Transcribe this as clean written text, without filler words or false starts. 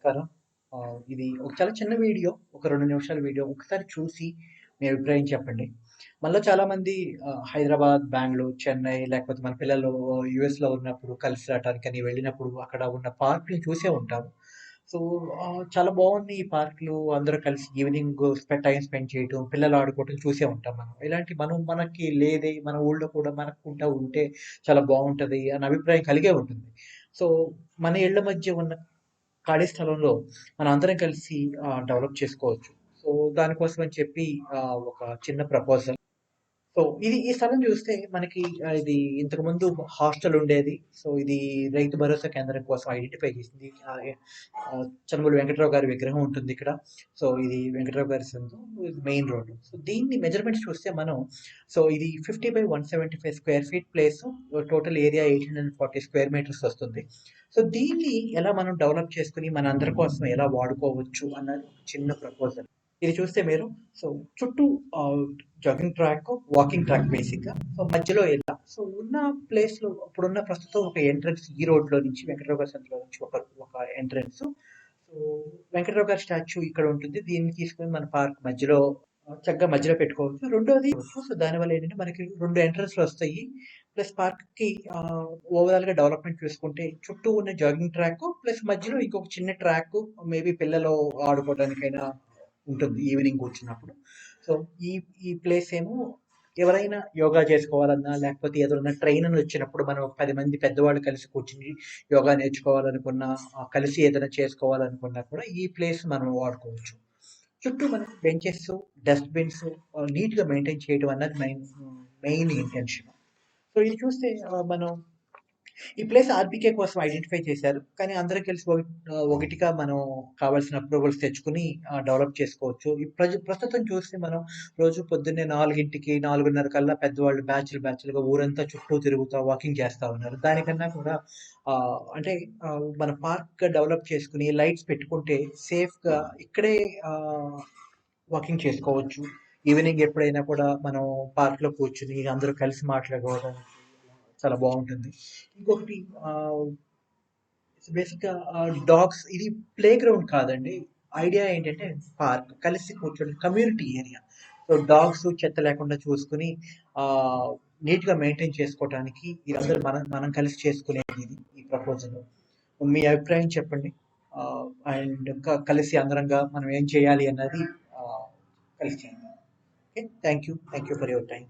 నమస్కారం. ఇది ఒక చాలా చిన్న వీడియో. ఒక 2 నిమిషాల వీడియో. ఒకసారి చూసి మీ అభిప్రాయం చెప్పండి. మనలో చాలామంది హైదరాబాద్, బెంగుళూరు, చెన్నై లేకపోతే మన పిల్లలు యూఎస్‌లో ఉన్నప్పుడు కలిసి రావటానికని వెళ్ళినప్పుడు అక్కడ ఉన్న పార్కులు చూసే ఉంటారు. సో, చాలా బాగున్నాయి ఈ పార్కులు. అందరూ కలిసి ఈవినింగ్ టైమ్ స్పెండ్ చేయటం, పిల్లలు ఆడుకోవటం చూసే ఉంటాం మనం. ఇలాంటి మనకి లేదే మన ఊళ్ళో కూడా మనకుంటా ఉంటే చాలా బాగుంటది అన్న అభిప్రాయం కలిగే ఉంటుంది. సో, మన ఇళ్ళ మధ్య ఉన్న ఖాళీ స్థలంలో మనందరం కలిసి డెవలప్ చేసుకోవచ్చు. సో, దానికోసం అని చెప్పి ఒక చిన్న ప్రపోజల్. సో, ఈ స్థలం చూస్తే మనకి ఇది ఇంతకుముందు హాస్టల్ ఉండేది. సో, ఇది రైతు భరోసా కేంద్రం కోసం ఐడెంటిఫై చేసింది. చనుమూలి వెంకట్రావు గారి విగ్రహం ఉంటుంది ఇక్కడ. సో, ఇది వెంకట్రావు గారి సొంతం. ఇది మెయిన్ రోడ్. సో, దీన్ని మెజర్మెంట్స్ చూస్తే మనం ఇది 50/175 square feet place, total area 840 square meters వస్తుంది. సో, దీన్ని ఎలా మనం డెవలప్ చేసుకొని మన అందరి కోసం ఎలా వాడుకోవచ్చు అన్నది ఒక చిన్న ప్రపోజల్. ఇది చూస్తే మీరు సో చుట్టూ జాగింగ్ ట్రాక్, వాకింగ్ ట్రాక్ బేసిక్‌గా. సో మధ్యలో ఇలా సో ఉన్న ప్లేస్‌లో ఇప్పుడున్న ప్రస్తుతం ఒక ఎంట్రన్స్ ఈ రోడ్‌లో నుంచి వెంకటరావు గారి సందులో నుంచి ఒక ఎంట్రన్స్. సో వెంకటరావు గారి స్టాచ్యూ ఇక్కడ ఉంటుంది. దీన్ని తీసుకొని మన పార్క్ మధ్యలో చక్కగా మధ్యలో పెట్టుకోవచ్చు. రెండోది సో దానివల్ల ఏంటంటే మనకి 2 ఎంట్రన్స్‌లు వస్తాయి. ప్లస్ పార్క్‌కి ఓవరాల్‌గా డెవలప్‌మెంట్ చూసుకుంటే చుట్టూ ఉన్న జాగింగ్ ట్రాక్ ప్లస్ మధ్యలో ఇంకొక చిన్న ట్రాక్ మేబీ పిల్లలు ఆడుకోవడానికైనా ఉంటుంది ఈవినింగ్ వచ్చినప్పుడు. సో ఈ ఈ ప్లేస్ ఏమో ఎవరైనా యోగా చేసుకోవాలన్నా లేకపోతే ఏదైనా ట్రైనర్ వచ్చినప్పుడు మనం 10 మంది పెద్దవాళ్ళు కలిసి కూర్చుని యోగా నేర్చుకోవాలనుకున్నా, కలిసి ఏదైనా చేసుకోవాలనుకున్నా కూడా ఈ ప్లేస్ మనం వాడుకోవచ్చు. చుట్టూ మనకి బెంచెస్, డస్ట్‌బిన్స్ నీట్‌గా మెయింటైన్ చేయడం అన్నది మెయిన్ ఇంటెన్షన్. సో ఇది చూస్తే మనం ఈ ప్లేస్ ఆర్‌బీకే కోసం ఐడెంటిఫై చేశారు. కానీ అందరూ కలిసి ఒకటిగా మనం కావాల్సిన అప్రూవల్స్ తెచ్చుకొని డెవలప్ చేసుకోవచ్చు. ఈ ప్రస్తుతం చూస్తే మనం రోజు పొద్దున్నే 4కి, 4:30 కల్లా పెద్దవాళ్ళు బ్యాచ్‌లుగా ఊరంతా చుట్టూ తిరుగుతా వాకింగ్ చేస్తా ఉన్నారు. దానికన్నా కూడా అంటే మన పార్క్ డెవలప్ చేసుకొని లైట్స్ పెట్టుకుంటే సేఫ్‌గా ఇక్కడే వాకింగ్ చేసుకోవచ్చు. ఈవినింగ్ ఎప్పుడైనా కూడా మనం పార్క్‌లో కూర్చొని అందరూ కలిసి మాట్లాడుకోవడం చాలా బాగుంటుంది. ఇంకొకటి బేసిక్‌గా డాగ్స్ ఇది ప్లే గ్రౌండ్ కాదండి. ఐడియా ఏంటంటే పార్క్ కలిసి కూర్చొని కమ్యూనిటీ ఏరియా. సో డాగ్స్ చెత్త లేకుండా చూసుకొని నీట్‌గా మెయింటైన్ చేసుకోవటానికి ఇదందరూ మనం కలిసి చేసుకునేది ఇది ఈ ప్రపోజల్. మీ అభిప్రాయం చెప్పండి. అండ్ కలిసి అందరంగా మనం ఏం చేయాలి అన్నది కలిసి చేద్దాం. Okay. Thank you for your time.